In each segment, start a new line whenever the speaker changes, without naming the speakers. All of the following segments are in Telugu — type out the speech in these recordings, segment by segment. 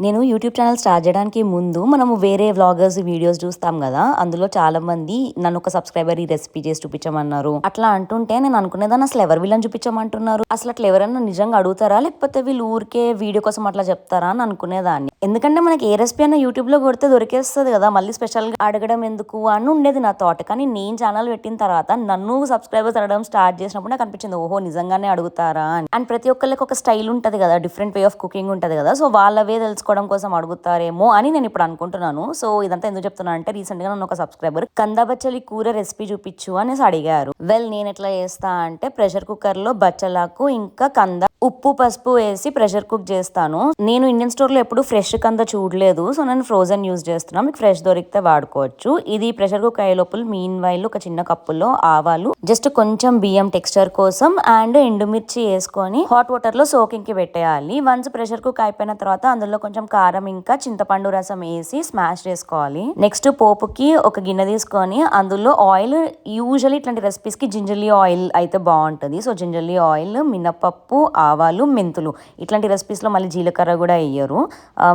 నేను యూట్యూబ్ ఛానల్ స్టార్ట్ చేయడానికి ముందు మనము వేరే వ్లాగర్స్ వీడియోస్ చూస్తాం కదా, అందులో చాలా మంది నన్ను ఒక సబ్స్క్రైబర్ ఈ రెసిపీ చేసి చూపించమన్నారు. అట్లా అంటుంటే నేను అనుకునేదాన్ని అసలు ఎవరు వీళ్ళని చూపించమంటున్నారు, అసలు అట్లా ఎవరైనా నిజంగా అడుగుతారా లేకపోతే వీళ్ళు ఊరికే వీడియో కోసం అట్లా చెప్తారా అని అనుకునేదాన్ని. ఎందుకంటే మనకి ఏ రెసిపీ అయినా యూట్యూబ్ లో కొడితే దొరికేస్తుంది కదా, మళ్ళీ స్పెషల్ గా అడగడం ఎందుకు అని ఉండేది నా థాట్. కానీ నేను ఛానల్ పెట్టిన తర్వాత నన్ను సబ్స్క్రైబర్స్ అడగడం స్టార్ట్ చేసినప్పుడు నాకు అనిపించింది ఓహో నిజంగానే అడుగుతారా అని. అండ్ ప్రతి ఒక్కరికి ఒక స్టైల్ ఉంటది కదా, డిఫరెంట్ వే ఆఫ్ కుకింగ్ ఉంటది కదా, సో వాళ్ళవే తెలుసుకోవడం కోసం అడుగుతారేమో అని నేను ఇప్పుడు అనుకుంటున్నాను. సో ఇదంతా ఎందుకు చెప్తున్నా అంటే రీసెంట్ గా నన్ను ఒక సబ్స్క్రైబర్ కంద బచ్చలి కూర రెసిపీ చూపించు అనేసి అడిగారు. వెల్ నేను ఎట్లా చేస్తా అంటే ప్రెషర్ కుక్కర్ లో బచ్చలాకు ఇంకా కంద ఉప్పు పసుపు వేసి ప్రెషర్ కుక్ చేస్తాను. నేను ఇండియన్ స్టోర్ లో ఎప్పుడు ఫ్రెష్ కంద చూడలేదు, సో నేను ఫ్రోజన్ యూజ్ చేస్తున్నా. మీకు ఫ్రెష్ దొరికితే వాడుకోవచ్చు. ఇది ప్రెషర్ కుక్ అయ్యే లోపల మీన్ వైల్ ఒక చిన్న కప్పులో ఆవాలు, జస్ట్ కొంచెం బియ్యం టెక్స్చర్ కోసం అండ్ ఎండుమిర్చి వేసుకొని హాట్ వాటర్ లో సోకింగ్ కి పెట్టేయాలి. వన్స్ ప్రెషర్ కుక్ అయిపోయిన తర్వాత అందులో కొంచెం కారం ఇంకా చింతపండు రసం వేసి స్మాష్ చేసుకోవాలి. నెక్స్ట్ పోపుకి ఒక గిన్నె తీసుకొని అందులో ఆయిల్, యూజువల్లీ ఇట్లాంటి రెసిపీస్ కి జింజర్లీ ఆయిల్ అయితే బాగుంటుంది. సో జింజర్లీ ఆయిల్, మినపప్పు, ఆవాలు, మెంతులు. ఇట్లాంటి రెసిపీస్ లో మళ్ళీ జీలకర్ర కూడా వేయరు.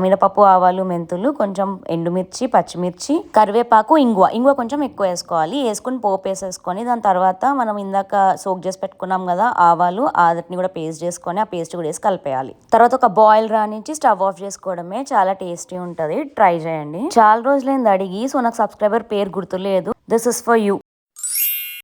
మినపప్పు, ఆవాలు, మెంతులు, కొంచెం ఎండుమిర్చి, పచ్చిమిర్చి, కరివేపాకు, ఇంగువ కొంచెం ఎక్కువ వేసుకోవాలి. వేసుకుని పోపు వేసేసుకొని దాని తర్వాత మనం ఇందాక సోక్ చేసి పెట్టుకున్నాం కదా ఆవాలు, వాటిని కూడా పేస్ట్ చేసుకొని ఆ పేస్ట్ కూడా వేసి కలిపేయాలి. తర్వాత ఒక బాయిల్ రానించి స్టవ్ ఆఫ్ చేసుకోవడమే. చాలా టేస్టీ ఉంటది, ట్రై చేయండి. చాలా రోజులైంది అడిగి, సో నాకు సబ్స్క్రైబర్ పేరు గుర్తులేదు. This is for you.